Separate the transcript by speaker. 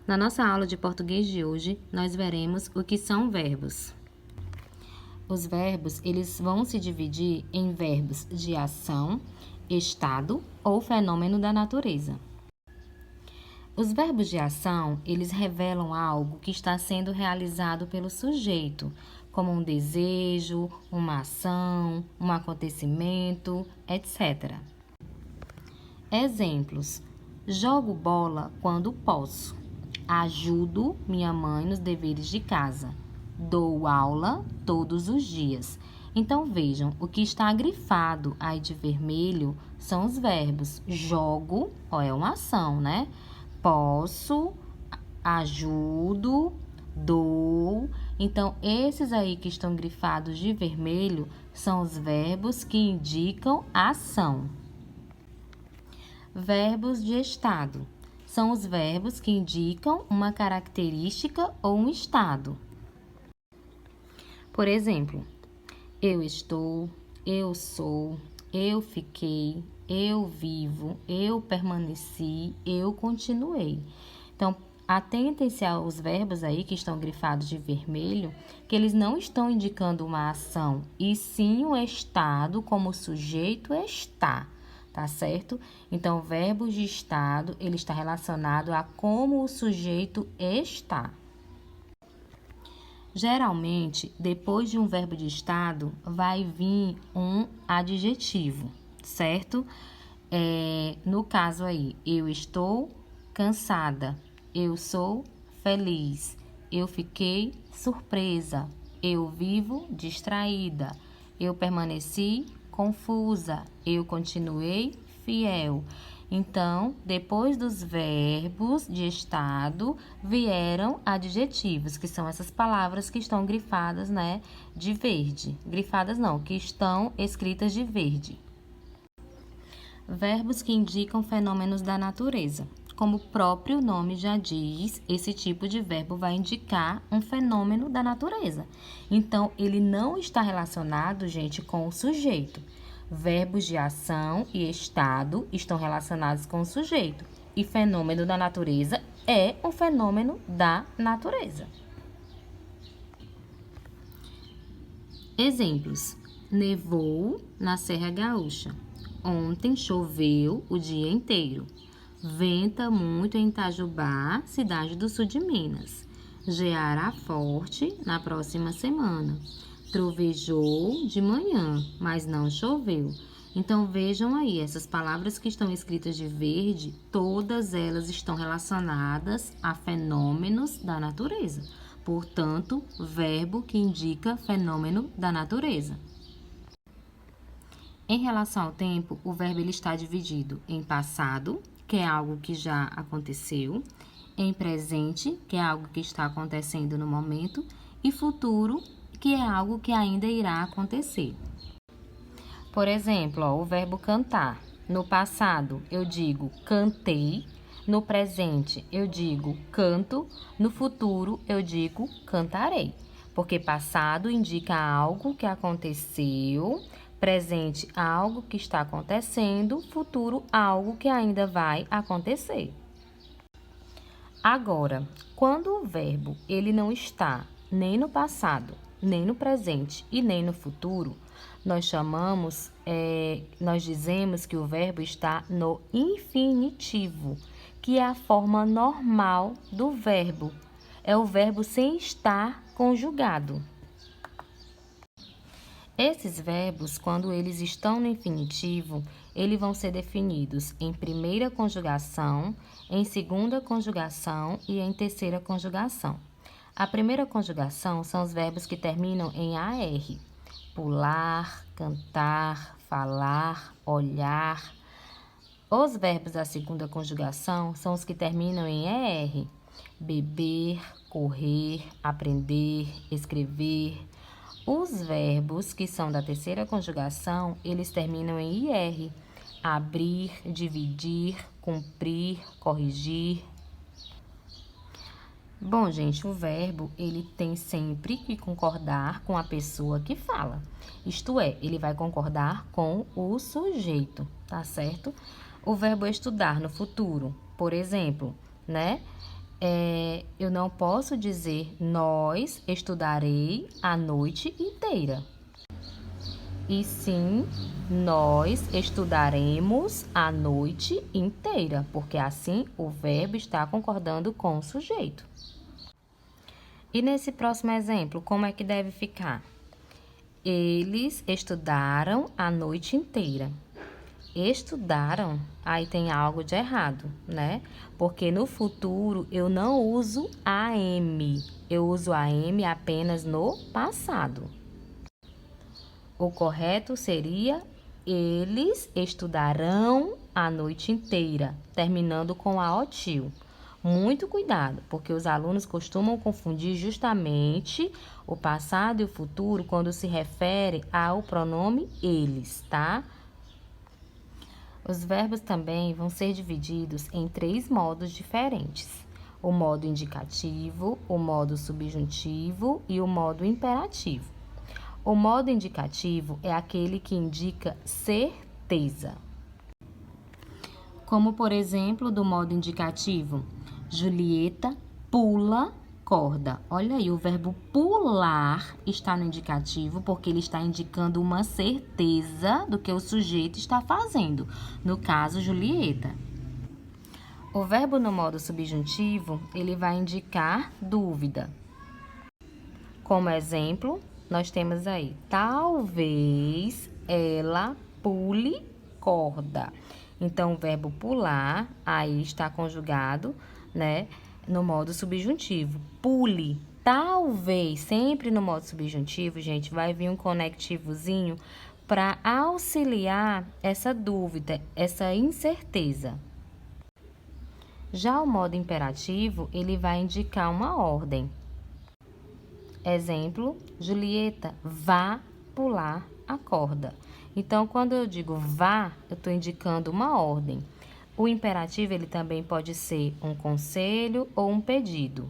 Speaker 1: Na nossa aula de português de hoje, nós veremos o que são verbos. Os verbos, eles vão se dividir em verbos de ação, estado ou fenômeno da natureza. Os verbos de ação, eles revelam algo que está sendo realizado pelo sujeito, como um desejo, uma ação, um acontecimento, etc. Exemplos: jogo bola quando posso. Ajudo minha mãe nos deveres de casa. Dou aula todos os dias. Então, vejam, o que está grifado aí de vermelho são os verbos. Jogo, é uma ação, né? Posso, ajudo, dou. Então, esses aí que estão grifados de vermelho são os verbos que indicam ação. Verbos de estado. São os verbos que indicam uma característica ou um estado. Por exemplo, eu estou, eu sou, eu fiquei, eu vivo, eu permaneci, eu continuei. Então, atentem-se aos verbos aí que estão grifados de vermelho, que eles não estão indicando uma ação, e sim o estado como o sujeito está. Tá certo? Então, verbos de estado, ele está relacionado a como o sujeito está. Geralmente, depois de um verbo de estado, vai vir um adjetivo, certo? No caso aí, eu estou cansada, eu sou feliz, eu fiquei surpresa, eu vivo distraída, eu permaneci confusa, eu continuei fiel. Então, depois dos verbos de estado, vieram adjetivos, que são essas palavras que estão grifadas, né, de verde. Grifadas não, que estão escritas de verde. Verbos que indicam fenômenos da natureza. Como o próprio nome já diz, esse tipo de verbo vai indicar um fenômeno da natureza. Então, ele não está relacionado, gente, com o sujeito. Verbos de ação e estado estão relacionados com o sujeito. E fenômeno da natureza é um fenômeno da natureza. Exemplos: nevou na Serra Gaúcha. Ontem choveu o dia inteiro. Venta muito em Itajubá, cidade do sul de Minas. Geará forte na próxima semana. Trovejou de manhã, mas não choveu. Então, vejam aí, essas palavras que estão escritas de verde, todas elas estão relacionadas a fenômenos da natureza. Portanto, verbo que indica fenômeno da natureza. Em relação ao tempo, o verbo ele está dividido em passado, que é algo que já aconteceu, em presente, que é algo que está acontecendo no momento, e futuro, que é algo que ainda irá acontecer. Por exemplo, o verbo cantar. No passado, eu digo cantei. No presente, eu digo canto. No futuro, eu digo cantarei. Porque passado indica algo que aconteceu, presente, algo que está acontecendo, futuro, algo que ainda vai acontecer. Agora, quando o verbo ele não está nem no passado, nem no presente e nem no futuro, nós dizemos que o verbo está no infinitivo, que é a forma normal do verbo. É o verbo sem estar conjugado. Esses verbos, quando eles estão no infinitivo, eles vão ser definidos em primeira conjugação, em segunda conjugação e em terceira conjugação. A primeira conjugação são os verbos que terminam em AR. Pular, cantar, falar, olhar. Os verbos da segunda conjugação são os que terminam em ER. Beber, correr, aprender, escrever. Os verbos que são da terceira conjugação, eles terminam em IR. Abrir, dividir, cumprir, corrigir. Bom, gente, o verbo, ele tem sempre que concordar com a pessoa que fala. Isto é, ele vai concordar com o sujeito, tá certo? O verbo estudar no futuro, por exemplo, né? Eu não posso dizer nós estudarei a noite inteira. E sim, nós estudaremos a noite inteira, porque assim o verbo está concordando com o sujeito. E nesse próximo exemplo, como é que deve ficar? Eles estudaram a noite inteira. Estudaram, aí tem algo de errado, né? Porque no futuro eu não uso am, eu uso am apenas no passado. O correto seria eles estudarão a noite inteira, terminando com a OTIL. Muito cuidado, porque os alunos costumam confundir justamente o passado e o futuro quando se refere ao pronome eles, tá? Os verbos também vão ser divididos em 3 modos diferentes: o modo indicativo, o modo subjuntivo e o modo imperativo. O modo indicativo é aquele que indica certeza. Como, por exemplo, do modo indicativo, Julieta pula corda. Olha aí, o verbo pular está no indicativo porque ele está indicando uma certeza do que o sujeito está fazendo. No caso, Julieta. O verbo no modo subjuntivo, ele vai indicar dúvida. Como exemplo, nós temos aí, talvez ela pule corda. Então, o verbo pular, aí está conjugado, né, no modo subjuntivo. Pule, talvez, sempre no modo subjuntivo, gente, vai vir um conectivozinho para auxiliar essa dúvida, essa incerteza. Já o modo imperativo, ele vai indicar uma ordem. Exemplo, Julieta, vá pular a corda. Então, quando eu digo vá, eu estou indicando uma ordem. O imperativo, ele também pode ser um conselho ou um pedido.